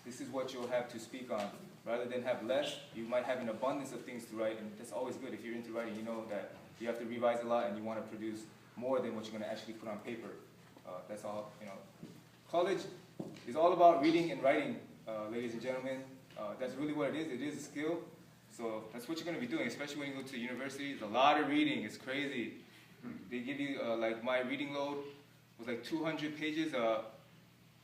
this is what you'll have to speak on. Rather than have less, you might have an abundance of things to write, and that's always good. If you're into writing, you know that you have to revise a lot and you want to produce more than what you're going to actually put on paper. That's all, College is all about reading and writing, ladies and gentlemen. That's really what it is. It is a skill. So that's what you're going to be doing, especially when you go to university. It's a lot of reading. It's crazy. They give you, like my reading load was like 200 pages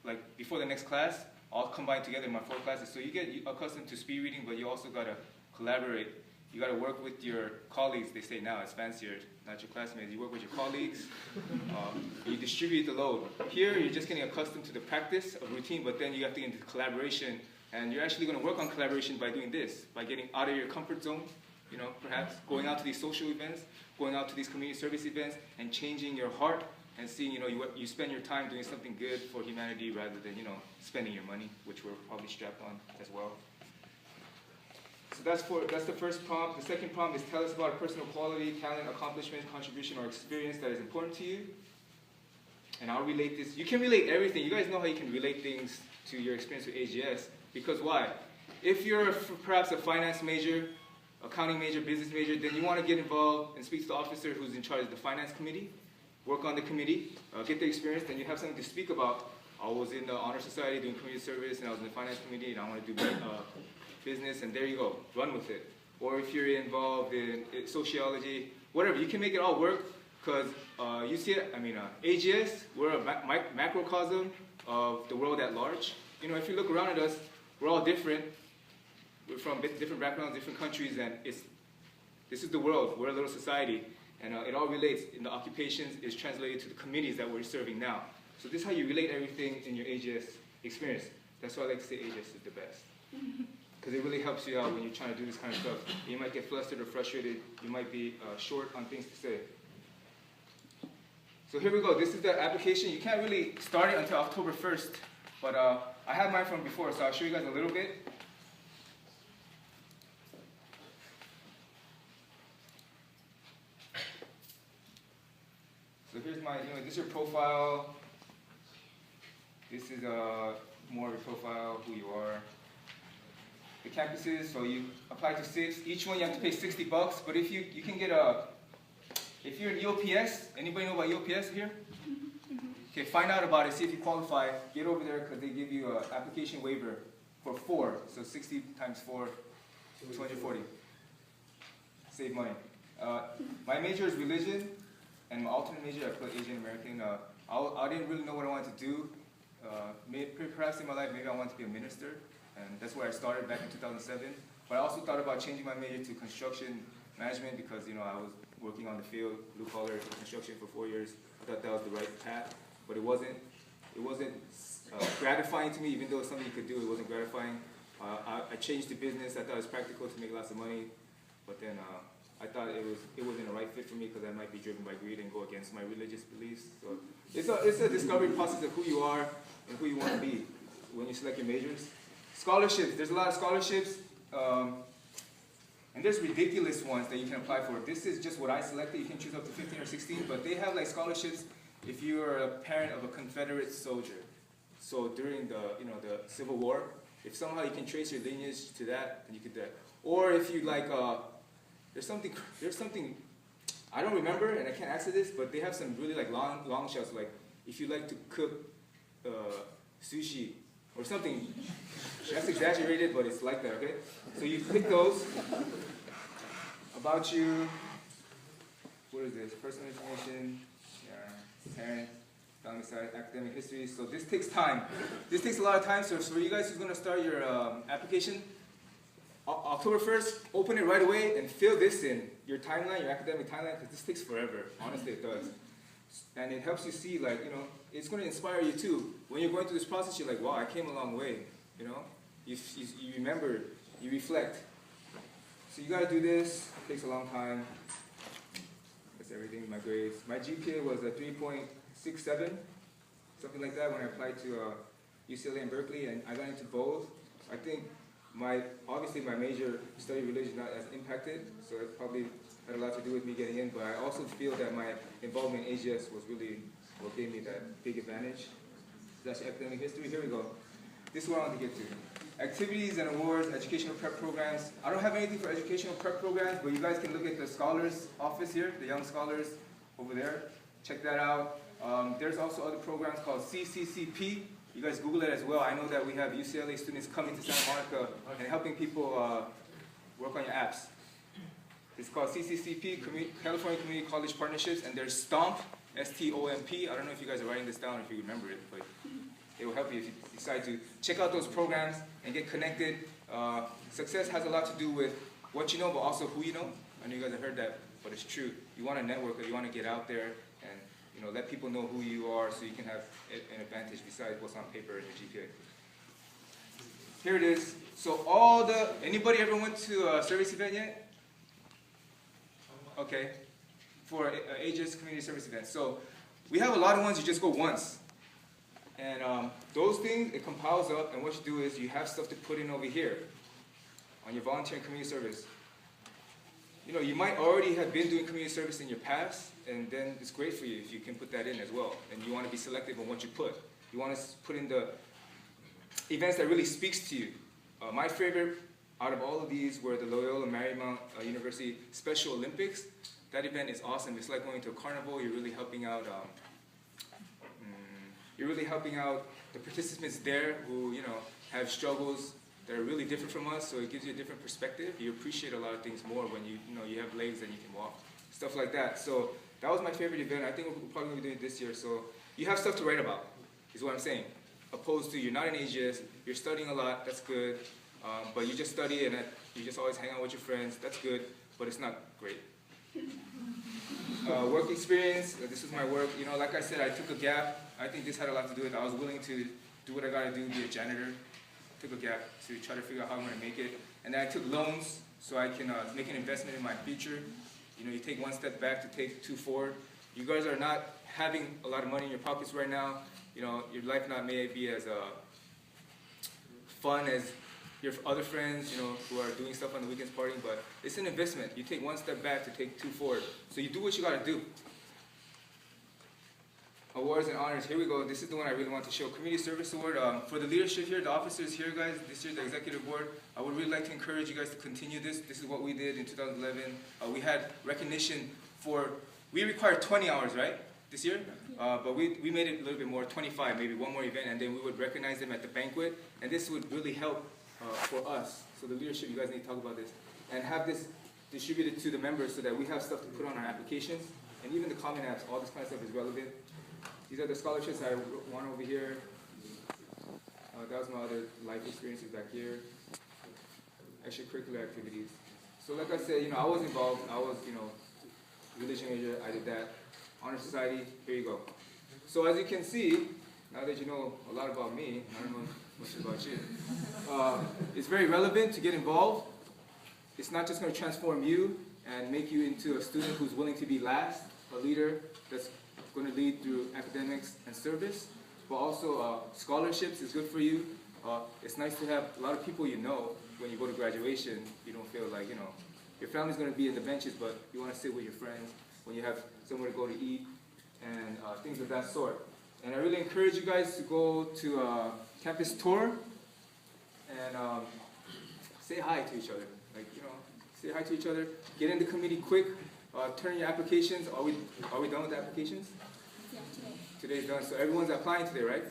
like before the next class, all combined together in my 4 classes. So you get accustomed to speed reading, but you also got to collaborate. You got to work with your colleagues. They say now it's fancier, not your classmates. You work with your colleagues. You distribute the load. Here, you're just getting accustomed to the practice of routine, but then you have to get into collaboration. And you're actually going to work on collaboration by doing this, by getting out of your comfort zone, perhaps going out to these social events, going out to these community service events, and changing your heart and seeing, you spend your time doing something good for humanity rather than, spending your money, which we're probably strapped on as well. So that's the first prompt. The second prompt is tell us about a personal quality, talent, accomplishment, contribution, or experience that is important to you. And I'll relate this. You can relate everything. You guys know how you can relate things to your experience with AGS. Because why? If you're perhaps a finance major, accounting major, business major, then you want to get involved and speak to the officer who's in charge of the finance committee, work on the committee, get the experience, then you have something to speak about. I was in the Honor Society doing community service, and I was in the finance committee, and I want to do business, and there you go, run with it. Or if you're involved in sociology, whatever, you can make it all work, because you see it, AGS, we're a macrocosm of the world at large. If you look around at us, we're all different. We're from different backgrounds, different countries, and this is the world. We're a little society, and it all relates. In the occupations is translated to the communities that we're serving now. So this is how you relate everything in your AGS experience. That's why I like to say AGS is the best. Because it really helps you out when you're trying to do this kind of stuff. You might get flustered or frustrated. You might be short on things to say. So here we go. This is the application. You can't really start it until October 1st. But I have mine from before, so I'll show you guys a little bit. So here's my, this is your profile. This is more of your profile, who you are. The campuses, so you apply to 6. Each one you have to pay $60, but if you can get if you're in EOPS, anybody know about EOPS here? Okay, find out about it, see if you qualify. Get over there because they give you an application waiver for 4. So 60 times 4, 240. Save money. My major is religion, and my alternate major I put Asian American. I didn't really know what I wanted to do. Perhaps in my life, maybe I wanted to be a minister, and that's where I started back in 2007. But I also thought about changing my major to construction management because I was working on the field, blue collar construction for 4 years. I thought that was the right path. But it wasn't gratifying to me, even though it's something you could do, it wasn't gratifying. I changed to business. I thought it was practical to make lots of money, but then I thought it wasn't a right fit for me because I might be driven by greed and go against my religious beliefs. So it's a discovery process of who you are and who you want to be when you select your majors. Scholarships, there's a lot of scholarships, and there's ridiculous ones that you can apply for. This is just what I selected. You can choose up to 15 or 16, but they have like scholarships if you are a parent of a Confederate soldier. So during the Civil War, if somehow you can trace your lineage to that, then you could do that. Or if you like, there's something I don't remember and I can't answer this, but they have some really like long shells. Like if you like to cook sushi or something, that's exaggerated, but it's like that. Okay, so you pick those. About you. What is this? Personal information. Parent, family side, academic history. So this takes time. This takes a lot of time. So for you guys who's going to start your application, October 1st, open it right away and fill this in, your timeline, your academic timeline, because this takes forever. Honestly, it does. And it helps you see, like, it's going to inspire you too. When you're going through this process, you're like, wow, I came a long way. You remember, you reflect. So you got to do this. It takes a long time. Everything, my grades. My GPA was a 3.67, something like that when I applied to UCLA and Berkeley, and I got into both. I think obviously my major, study religion, not as impacted, so it probably had a lot to do with me getting in, but I also feel that my involvement in AGS was really what gave me that big advantage. That's academic history. Here we go. this is what I want to get to. Activities and awards, educational prep programs. I don't have anything for educational prep programs, but you guys can look at the scholars office here, the young scholars over there. Check that out. There's also other programs called CCCP. You guys Google it as well. I know that we have UCLA students coming to Santa Monica and helping people work on your apps. It's called CCCP, California Community College Partnerships, and there's STOMP, S-T-O-M-P. I don't know if you guys are writing this down, if you remember it, but it will help you if you decide to check out those programs and get connected. Success has a lot to do with what you know, but also who you know. I know you guys have heard that, but it's true. You want to network, or you want to get out there and let people know who you are, so you can have an advantage besides what's on paper in your GPA. Here it is. So anybody ever went to a service event yet? Okay, for Aegis community service events. So we have a lot of ones you just go once. And those things, it compiles up, and what you do is you have stuff to put in over here on your volunteer and community service. You might already have been doing community service in your past, and then it's great for you if you can put that in as well. And you want to be selective on what you put. You want to put in the events that really speaks to you. My favorite out of all of these were the Loyola Marymount University Special Olympics. That event is awesome. It's like going to a carnival. You're really helping out. The participants there who have struggles that are really different from us. So it gives you a different perspective. You appreciate a lot of things more when you have legs and you can walk, stuff like that. So that was my favorite event. I think we're probably going to be doing it this year. So you have stuff to write about, is what I'm saying. Opposed to you're not in Aegis, you're studying a lot. That's good. But you just study and you just always hang out with your friends. That's good, but it's not great. Work experience. This is my work. Like I said, I took a gap. I think this had a lot to do with it. I was willing to do what I got to do, be a janitor. Took a gap to try to figure out how I'm going to make it. And then I took loans so I can make an investment in my future. You take one step back to take two forward. You guys are not having a lot of money in your pockets right now. Your life may be as fun as your other friends, who are doing stuff on the weekends partying, but it's an investment. You take one step back to take two forward. So you do what you got to do. Awards and honors, here we go. This is the one I really want to show. Community Service Award. For the leadership here, the officers here, guys, this year the executive board, I would really like to encourage you guys to continue this. This is what we did in 2011. We had recognition we required 20 hours, right, this year? But we made it a little bit more, 25, maybe one more event, and then we would recognize them at the banquet. And this would really help for us. So the leadership, you guys need to talk about this. And have this distributed to the members so that we have stuff to put on our applications. And even the Common Apps, all this kind of stuff is relevant. These are the scholarships I won over here. That was my other life experiences back here. Extracurricular activities. So like I said, I was involved. I was, religion major. I did that. Honor Society. Here you go. So as you can see, now that you know a lot about me, I don't know much about you. It's very relevant to get involved. It's not just going to transform you and make you into a student who's willing to be last, a leader that's going to lead through academics and service, but also scholarships is good for you. It's nice to have a lot of people when you go to graduation. You don't feel like, your family's going to be in the benches, but you want to sit with your friends when you have somewhere to go to eat and things of that sort. And I really encourage you guys to go to a campus tour and say hi to each other. Say hi to each other. Get in the committee quick. Turn in your applications. Are we done with the applications? Yeah, today. Today's done. So everyone's applying today, right?